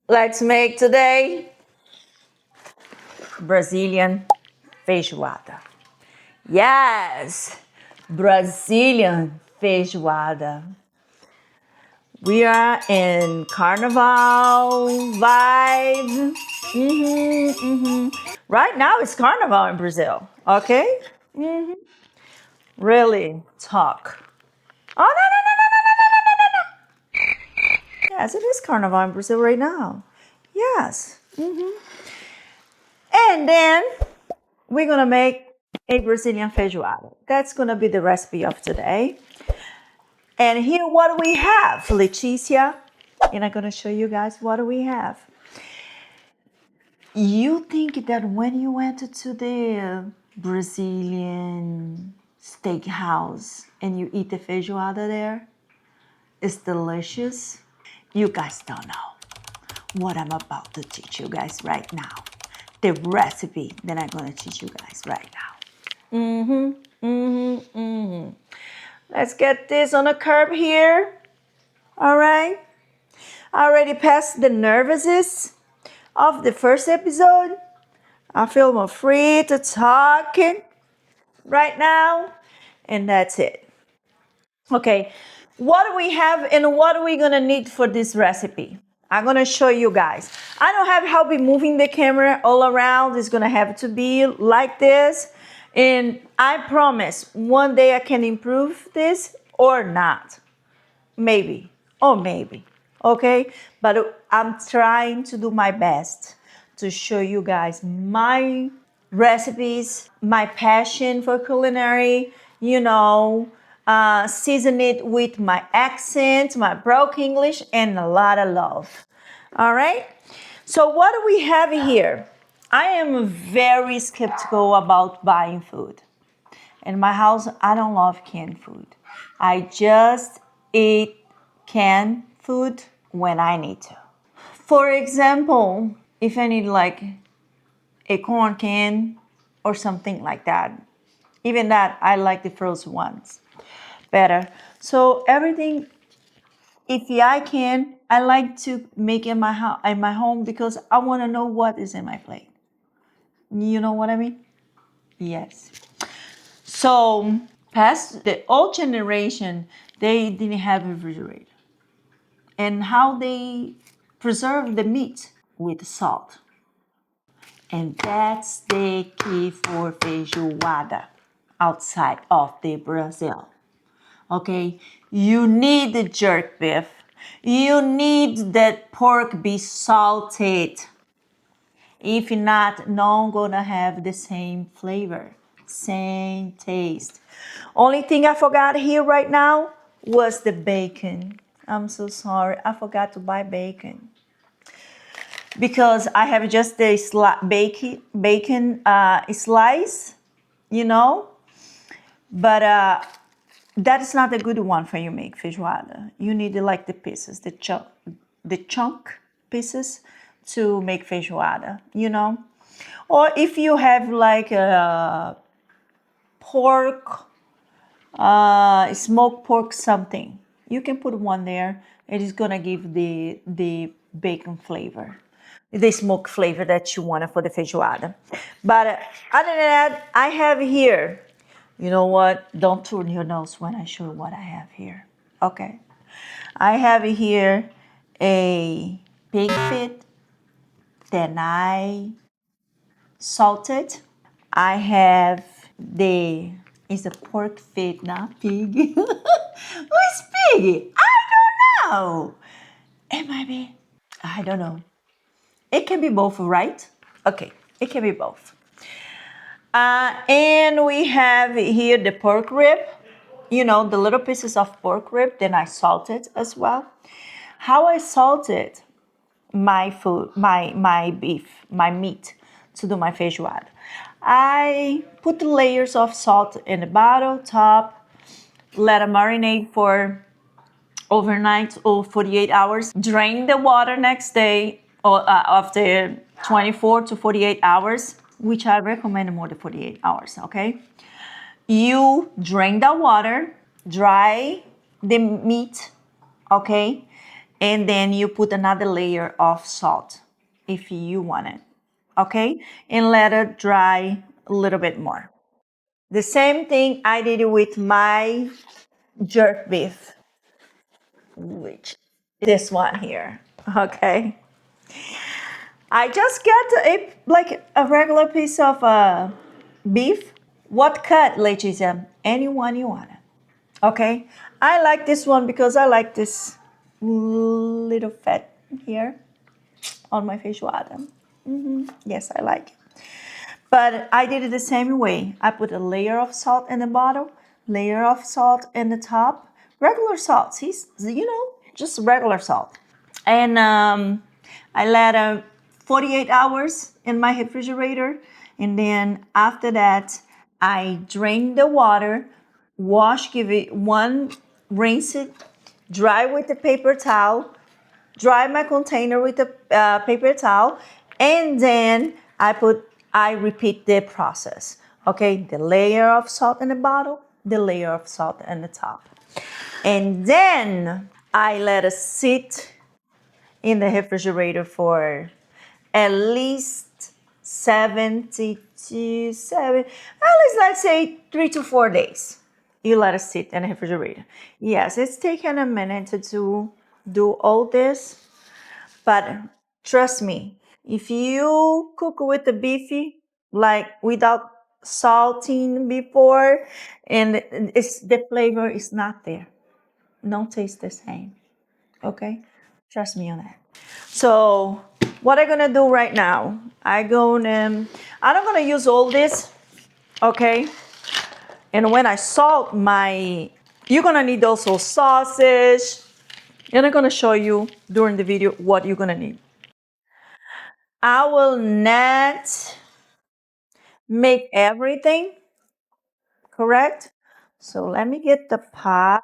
Let's make today Brazilian feijoada. Yes, Brazilian feijoada. We are in carnival vibe. Right now it's carnival in Brazil. Okay? Really talk. Oh, no, no, no, no, no, no, no, no, no. Yes, it is carnival in Brazil right now. Yes. And then we're gonna make a Brazilian feijoada. That's gonna be the recipe of today. And here what we have, Leticia, and I'm gonna show you guys what we have. You think that when you went to the Brazilian steakhouse and you eat the feijoada there, it's delicious. You guys don't know what I'm about to teach you guys right now. The recipe that I'm gonna teach you guys right now. Let's get this on a curb here. All right. I already passed the nervousness of the first episode. I feel more free to talk right now. And that's it. Okay. What do we have and what are we going to need for this recipe? I'm going to show you guys. I don't have help in moving the camera all around. It's going to have to be like this. And I promise one day I can improve this or not. Maybe, or maybe, okay? But I'm trying to do my best to show you guys my recipes, my passion for culinary, season it with my accent, my broken English, and a lot of love. All right? So, what do we have here? I am very skeptical about buying food. In my house, I don't love canned food. I just eat canned food when I need to. For example, if I need like a corn can or something like that, even that, I like the frozen ones better. So everything, if I can, I like to make in my home because I want to know what is in my plate. You know what I mean? Yes. So past the old generation, they didn't have a refrigerator. And how they preserve the meat with salt. And that's the key for feijoada outside of the Brazil. Okay, you need the jerk beef. You need that pork be salted. If not, not gonna have the same flavor, same taste. Only thing I forgot here right now was the bacon. I'm so sorry, I forgot to buy bacon because I have just the bacon slice, you know. But that is not a good one for you make feijoada. You need like the pieces, the chunk pieces to make feijoada, you know. Or if you have like a pork, smoked pork something, you can put one there. It is gonna give the bacon flavor, the smoke flavor that you want for the feijoada. But other than that, I have here. You know what? Don't turn your nose when I show what I have here. Okay. I have here a pig feet that I salted. I have the it's a pork feet, not pig. Who's pig? I don't know. It might be. I don't know. It can be both, right? Okay, it can be both. And we have here the pork rib. You know, the little pieces of pork rib. Then I salted as well. How I salted my food, my beef, my meat to do my feijoada. I put the layers of salt in the bottom, top, let it marinate for overnight or 48 hours. Drain the water next day or after 24 to 48 hours, which I recommend more than 48 hours, okay? You drain the water, dry the meat, okay? and then you put another layer of salt if you want it, okay? And let it dry a little bit more. The same thing I did with my jerk beef, which is this one here, okay? I just got a regular piece of beef. What cut, Leticia? Anyone you want. Okay, I like this one because I like this little fat here on my feijoada. Yes, I like it. But I did it the same way. I put a layer of salt in the bottom, layer of salt in the top, regular salt. See, just regular salt. And I let 48 hours in my refrigerator. And then after that, I drain the water, wash, give it one rinse it, dry with the paper towel, dry my container with the paper towel, and then I repeat the process. Okay, the layer of salt in the bottom, the layer of salt in the top. And then I let it sit in the refrigerator for at least let's say 3 to 4 days. You let it sit in the refrigerator. Yes, it's taken a minute to do all this, but trust me, if you cook with the beefy, like without salting before, and the flavor is not there, don't taste the same. Okay, trust me on that. So what I'm gonna do right now, I'm not gonna use all this, okay? And when I salt you're gonna need also sausage, and I'm gonna show you during the video what you're gonna need. I will not make everything, correct? So let me get the pot.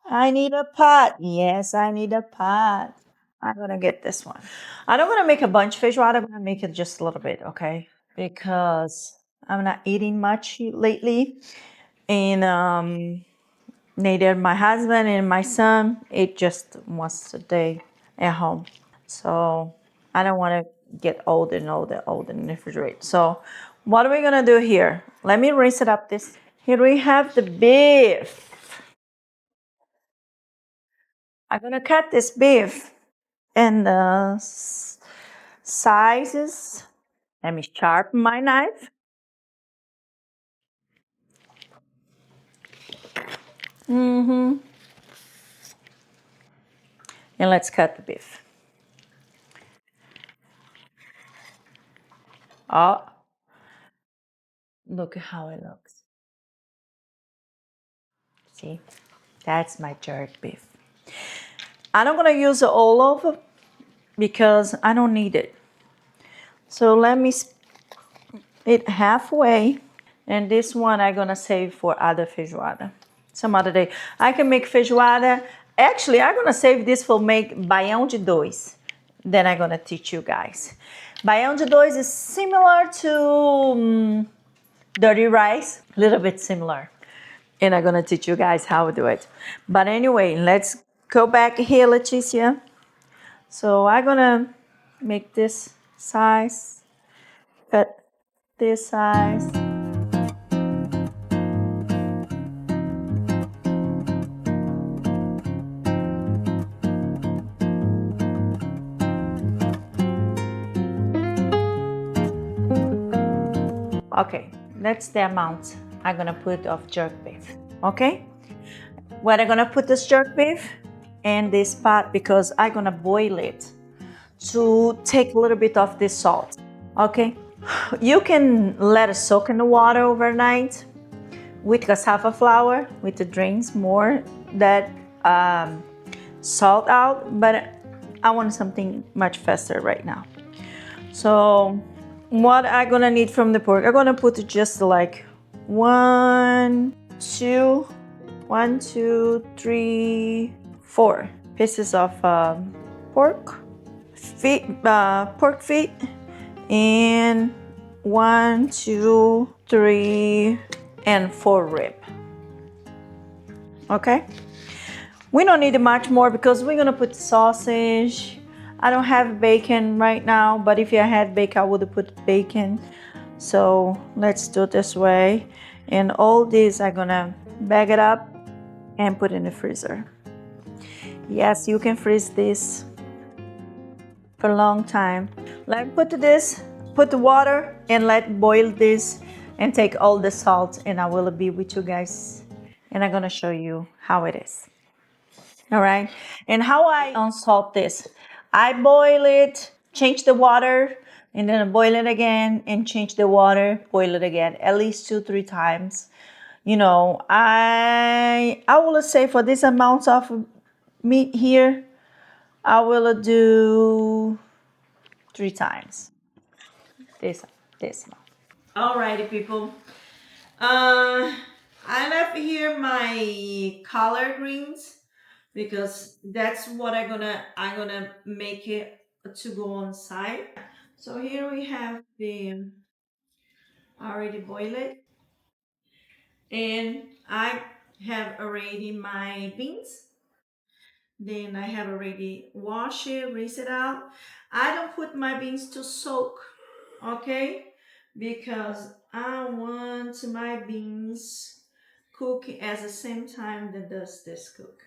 I need a pot. Yes, I need a pot. I'm gonna get this one. I'm not gonna make a bunch of feijoada. I'm gonna make it just a little bit, okay? Because I'm not eating much lately, and neither my husband and my son eat just once a day at home. So I don't want to get old and old in the refrigerator. So what are we gonna do here? Let me rinse it up. This here we have the beef. I'm gonna cut this beef in the sizes. Let me sharpen my knife. And let's cut the beef. Oh, look at how it looks. See, that's my jerk beef. I'm not gonna use all of it because I don't need it. So let me split it halfway. And this one I'm gonna save for other feijoada. Some other day. I can make feijoada. Actually, I'm gonna save this for make baião de dois. Then I'm gonna teach you guys. Baião de dois is similar to dirty rice, a little bit similar. And I'm gonna teach you guys how to do it. But anyway, let's go back here, Leticia. So I'm gonna make this size, cut this size. Okay, that's the amount I'm gonna put of jerk beef. Okay, what I'm gonna put this jerk beef in this pot because I'm gonna boil it to take a little bit of this salt. Okay, you can let it soak in the water overnight with cassava flour, with the drains more that salt out, but I want something much faster right now. So what I'm gonna need from the pork, I'm gonna put just like one, two, 4 pieces of pork feet, and 1, 2, 3, and 4 rib. Okay. We don't need much more because we're gonna put sausage. I don't have bacon right now, but if I had bacon, I would have put bacon. So let's do it this way. And all these I'm gonna bag it up and put in the freezer. Yes, you can freeze this for a long time. Let put this, put the water and let boil this and take all the salt, and I will be with you guys and I'm gonna show you how it is. All right. And how I unsalt this, I boil it, change the water, and then I boil it again and change the water, boil it again, at least 2-3 times. You know, I will say for this amount of meat here, I will do 3 times this this amount. Alrighty, people. Uh, I left here my collard greens because that's what I'm gonna make it to go on side. So here we have the already boiled it, and I have already my beans. Then I have already washed it, rinse it out. I don't put my beans to soak, okay? Because I want my beans cook at the same time that does this cook.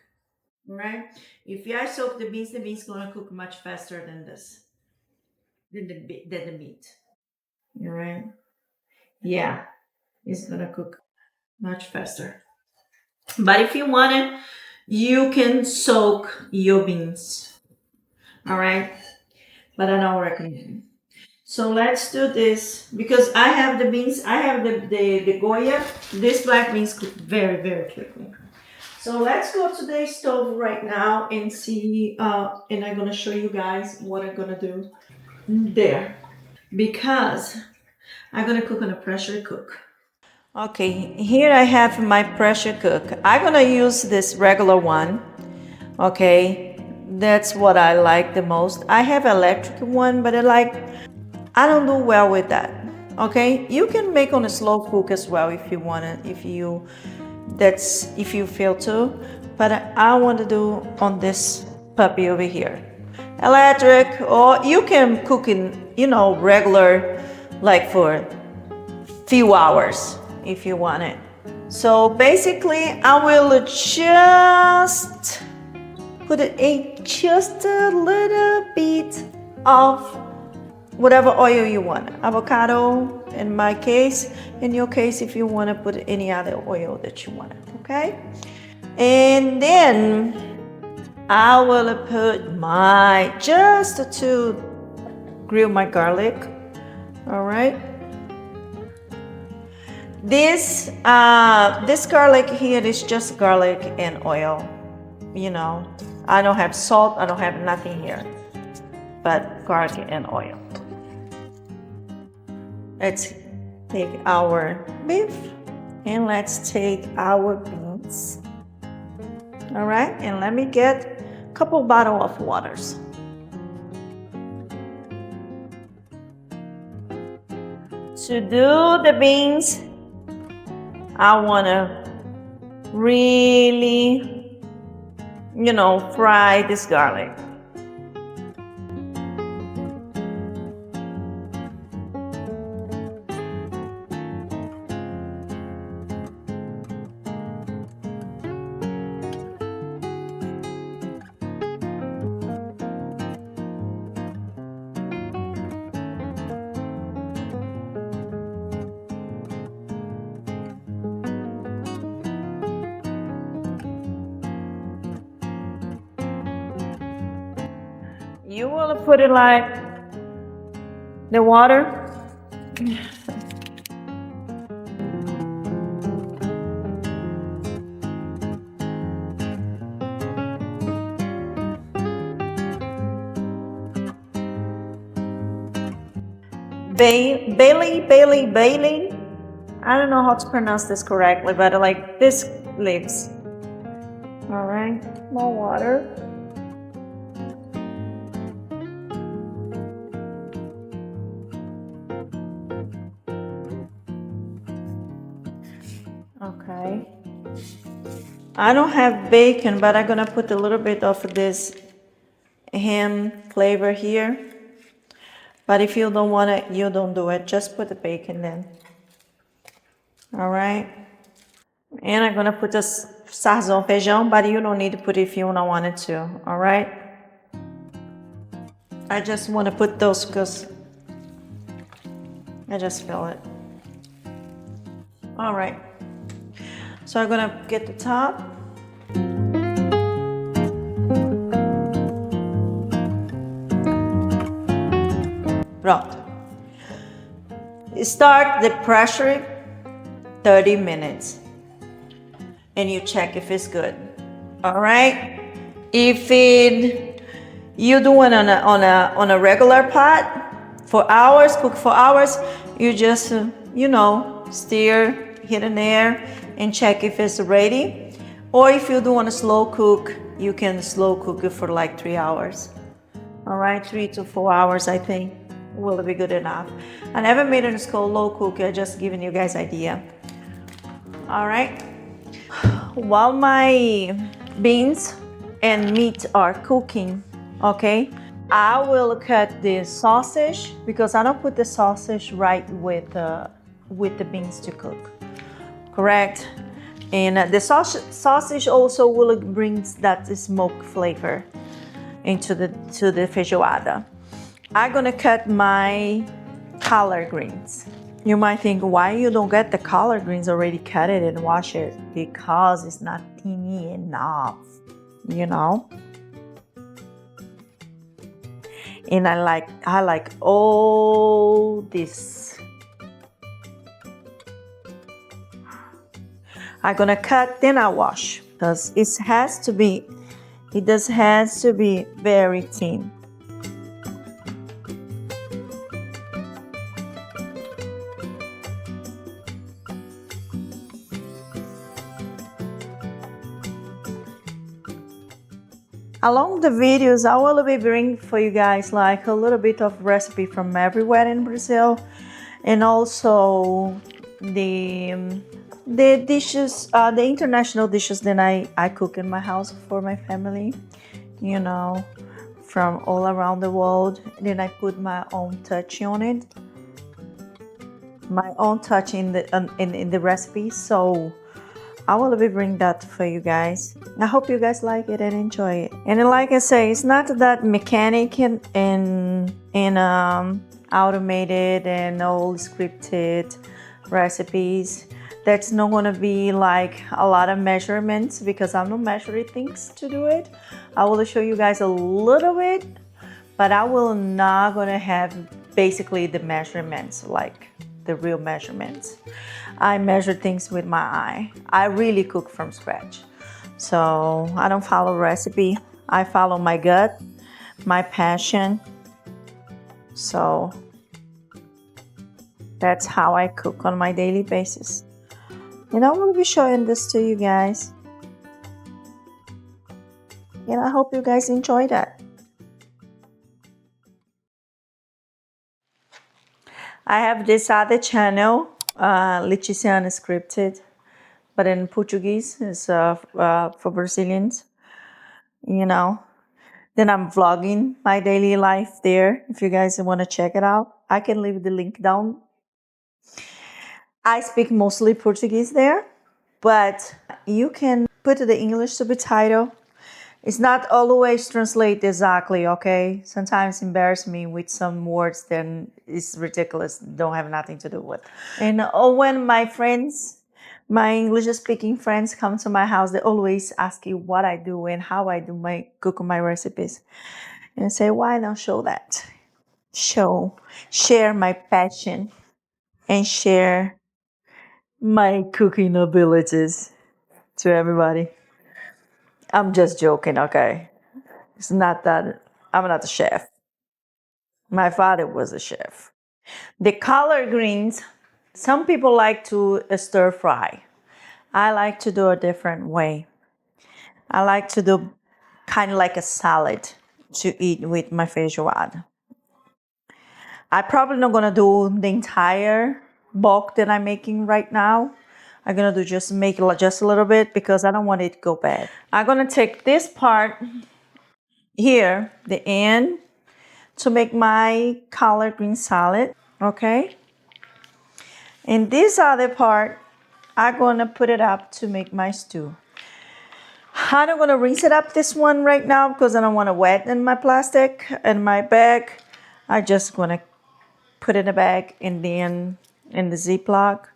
Right? If I soak the beans gonna cook much faster than this, than the meat. All right? Yeah, it's gonna cook much faster. But if you want it, you can soak your beans. All right? But I don't recommend. So let's do this because I have the beans. I have the Goya. This black beans cook very very quickly. So let's go to the stove right now and see, and I'm gonna show you guys what I'm gonna do there because I'm gonna cook on a pressure cook. Okay, here I have my pressure cook. I'm gonna use this regular one. Okay, that's what I like the most. I have electric one, but I don't do well with that. Okay, you can make on a slow cook as well if you want it. If you feel to, but I want to do on this puppy over here, electric, or you can cook in regular, like for few hours if you want it. So basically, I will just put just a little bit of whatever oil you want. Avocado in my case, in your case, if you want to put any other oil that you want, okay? And then I will put just to grill my garlic, all right? This garlic here is just garlic and oil, I don't have salt, I don't have nothing here, but garlic and oil. Let's take our beef and let's take our beans. All right, and let me get a couple bottle of waters. To do the beans, I want to really, fry this garlic. You will put it like the water. Bailey. I don't know how to pronounce this correctly, but like this leaves. All right, more water. Okay. I don't have bacon, but I'm gonna put a little bit of this ham flavor here. But if you don't want it, you don't do it. Just put the bacon in. All right. And I'm gonna put this sazon feijão, but you don't need to put it if you don't want it to. All right. I just want to put those because I just feel it. All right. So I'm gonna get the top. Pronto. Start the pressure 30 minutes and you check if it's good. All right. If you do it on a regular pot for hours, cook for hours, you just stir here and there and check if it's ready. Or if you do on a slow cook, you can slow cook it for like 3 hours. All right, 3 to 4 hours, I think will be good enough. I never made it slow low cook. I just giving you guys idea. All right. While my beans and meat are cooking, okay, I will cut the sausage because I don't put the sausage right with the beans to cook. Correct. And the sausage also will bring that smoke flavor into the feijoada. I'm gonna cut my collard greens. You might think, why you don't get the collard greens already cut it and wash it? Because it's not teeny enough, you know. And I like all this. I'm gonna cut, then I wash because it has to be very thin. Along the videos, I will be bringing for you guys like a little bit of recipe from everywhere in Brazil, and also the dishes, the international dishes that I cook in my house for my family, you know, from all around the world. Then I put my own touch on it, my own touch in the recipe. So I will be bringing that for you guys. I hope you guys like it and enjoy it. And like I say, it's not that mechanic and automated and all scripted recipes. That's not gonna be like a lot of measurements because I'm not measuring things to do it. I will show you guys a little bit, but I will not gonna have basically the measurements, like the real measurements. I measure things with my eye. I really cook from scratch. So I don't follow recipe. I follow my gut, my passion. So that's how I cook on my daily basis. And I will be showing this to you guys. And I hope you guys enjoy that. I have this other channel, Leticia Unscripted, but in Portuguese, it's for Brazilians, you know. Then I'm vlogging my daily life there. If you guys want to check it out, I can leave the link down. I speak mostly Portuguese there, but you can put the English subtitle. It's not always translate exactly, okay? Sometimes embarrass me with some words then it's ridiculous, don't have nothing to do with. And when my friends, my English speaking friends come to my house, they always ask you what I do and how I do cook my recipes. And I say, why not show that? Share my passion and share my cooking abilities to everybody. I'm just joking, okay? It's not that I'm not a chef. My father was a chef. The collard greens, some people like to stir fry. I like to do a different way. I like to do kind of like a salad to eat with my feijoada. I probably not gonna do the entire bulk that I'm making right now. I'm gonna do just make just a little bit because I don't want it to go bad. I'm gonna take this part here, the end, to make my collard green salad, okay? And this other part, I'm gonna put it up to make my stew. I'm not gonna rinse it up this one right now because I don't wanna wet in my plastic and my bag. I just gonna put it in a bag and then in the Ziploc,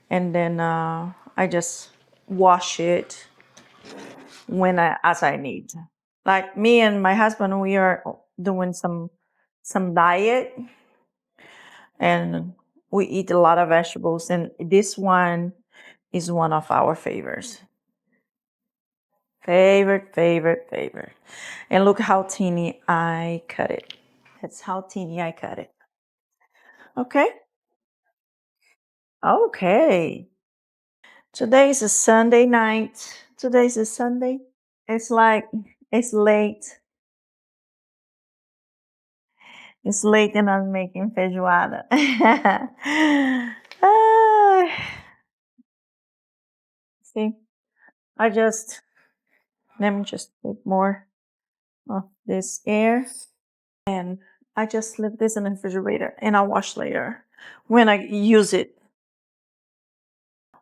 and then I just wash it as I need. Like me and my husband, we are doing some diet, and we eat a lot of vegetables, and this one is one of our favorites. Favorite. And look how teeny I cut it. That's how teeny I cut it. Okay? Okay. Today is a Sunday night. Today's a Sunday. It's like it's late. It's late and I'm making feijoada. Ah, see, I just let me just take more of this air, and I just leave this in the refrigerator and I'll wash later when I use it.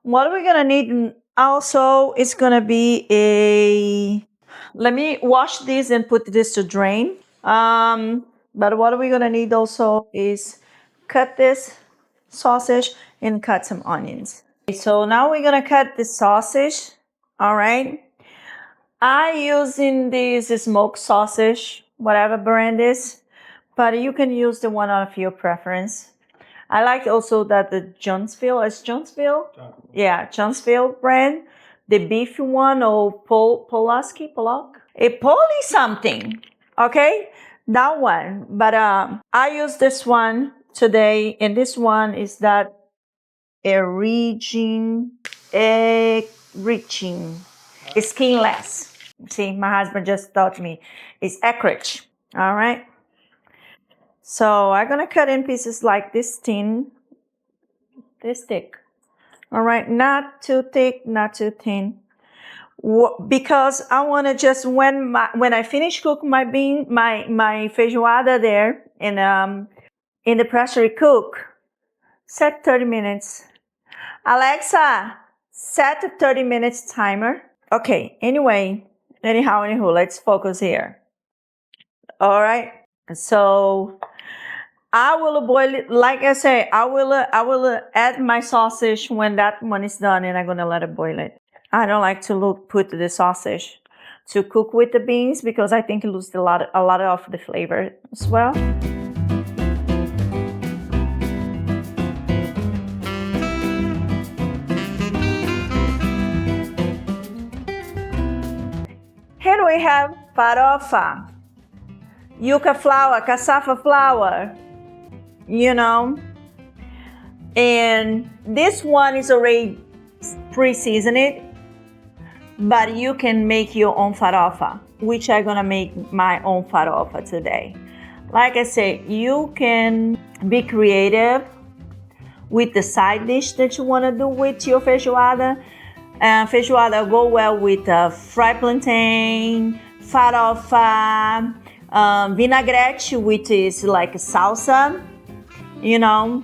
What are we gonna need also is gonna be a, let me wash this and put this to drain. But what are we gonna need also is cut this sausage and cut some onions. So now we're gonna cut the sausage. All right. I using this smoked sausage, whatever brand is, but you can use the one of your preference. I like also that the Jonesville is Jonesville. Yeah, Jonesville brand, the beef one or Pulaski, Pollock. A Poli something. Okay, that one. But I use this one today, and this one is that a reaching, skinless. See, my husband just taught me it's accurate. All right. So I'm gonna cut in pieces like this thin, this thick. All right, not too thick, not too thin. Because I want to just when I finish cook my my feijoada there in the pressure cook, set 30 minutes. Alexa, set a 30 minutes timer. Okay, anyhow, let's focus here. All right. So I will boil it. Like I say, I will add my sausage when that one is done, and I'm gonna let it boil it. I don't like to put the sausage to cook with the beans because I think it loses a lot of the flavor as well. Here we have farofa, yuca flour, cassava flour, you know. And this one is already pre-seasoned, but you can make your own farofa, which I'm gonna make my own farofa today. Like I said, you can be creative with the side dish that you wanna do with your feijoada. Feijoada go well with fried plantain, farofa, vinaigrette, which is like salsa, you know,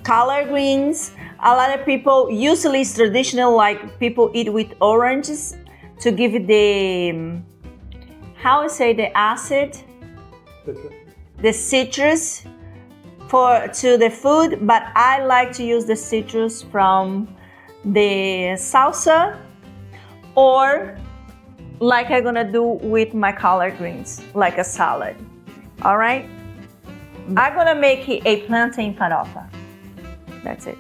collard greens. A lot of people, usually it's traditional, like people eat with oranges to give it the, how I say, the acid, the citrus to the food, but I like to use the citrus from the salsa, or like I'm gonna do with my collard greens, like a salad. All right, I'm gonna make a plantain farofa. That's it.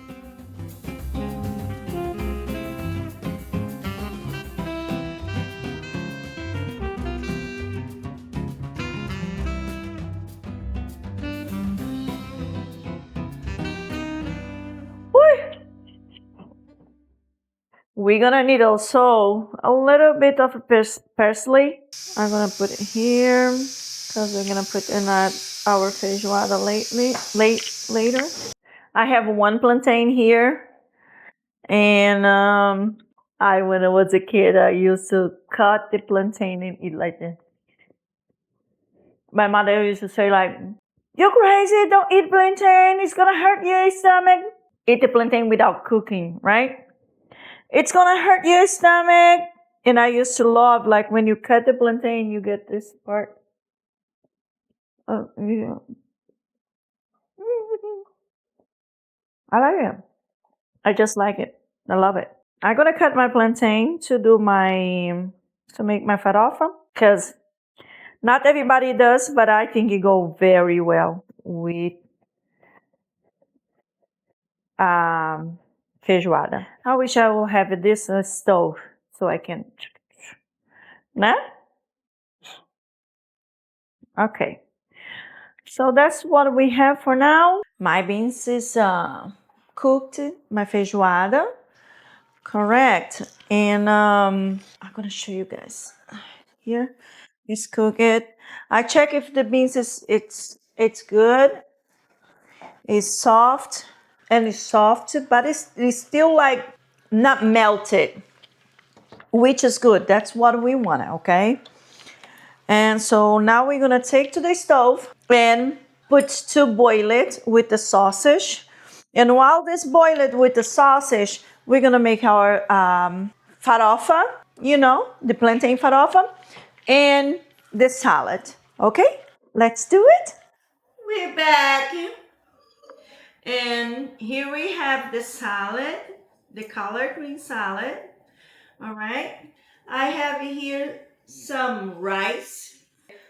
We're gonna need also a little bit of parsley. I'm gonna put it here because we're gonna put in our feijoada later. I have one plantain here. And when I was a kid, I used to cut the plantain and eat like this. My mother used to say like, "You're crazy! Don't eat plantain. It's gonna hurt your stomach." Eat the plantain without cooking, right? It's gonna hurt your stomach. And I used to love like when you cut the plantain, you get this part. Yeah. I like it. I just like it. I love it. I'm gonna cut my plantain to make my farofa because not everybody does, but I think it go very well with um, feijoada. I wish I will have this stove so I can. Nah? Okay. So that's what we have for now. My beans is cooked. My feijoada. Correct. And I'm gonna show you guys here. Just cook it. I check if the beans is it's good. It's soft and it's soft, but it's still like not melted, which is good. That's what we want, okay? And so now we're gonna take to the stove and put to boil it with the sausage. And while this boil it with the sausage, we're gonna make our farofa, the plantain farofa, and the salad. Okay, let's do it. We're back. And here we have the salad, the collard green salad. All right. I have here some rice.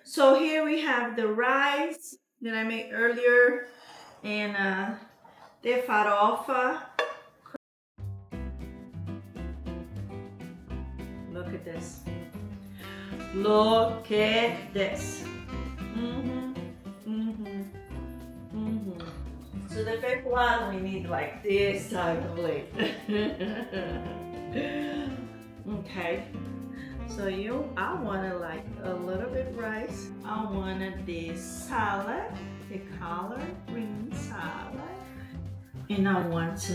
So here we have the rice that I made earlier and the farofa. Look at this. Look at this. Mm-hmm. Mm-hmm. Mm-hmm. So the first one we need like this type of plate. Okay. So I wanted like a little bit rice. I wanted this salad, the collard green salad. And I want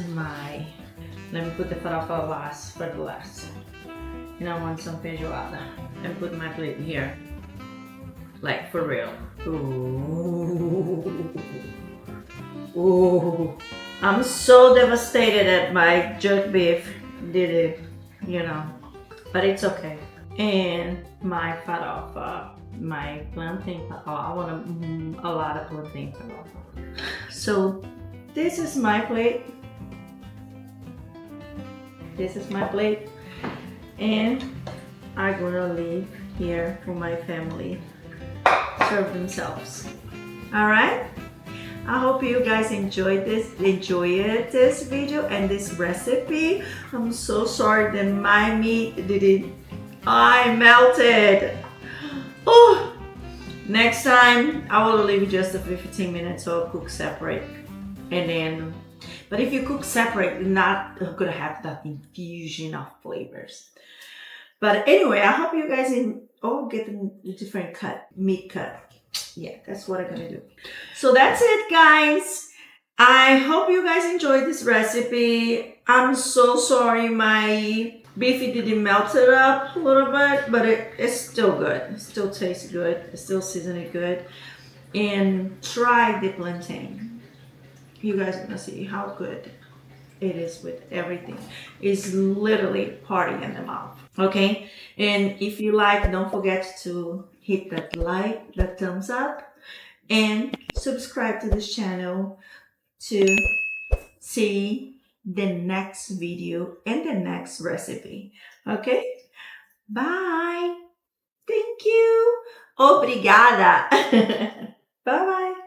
let me put the farofa last for the last. And I want some feijoada. And put my plate here. Like for real. Ooh. Ooh. I'm so devastated that my jerk beef did it, but it's okay. And my farofa, my plantain farofa. I want a lot of plantain farofa. So this is my plate. This is my plate. And I'm gonna leave here for my family. Serve themselves. Alright? I hope you guys enjoyed this video and this recipe. I'm so sorry that my meat didn't. I melted. Oh, next time I will leave just a 15 minutes or cook separate, and then. But if you cook separate, you're not gonna have that infusion of flavors. But anyway, I hope you guys get a different meat cut. Yeah, that's what I'm gonna do. So that's it, guys. I hope you guys enjoyed this recipe. I'm so sorry my beefy didn't melt it up a little bit, but it's still good. It still tastes good. It still seasoned good. And try the plantain. You guys are gonna see how good it is with everything. It's literally party in the mouth. Okay, and if you like, don't forget to hit that like, that thumbs up, and subscribe to this channel to see the next video and the next recipe. Okay, bye. Thank you. Obrigada. Bye bye.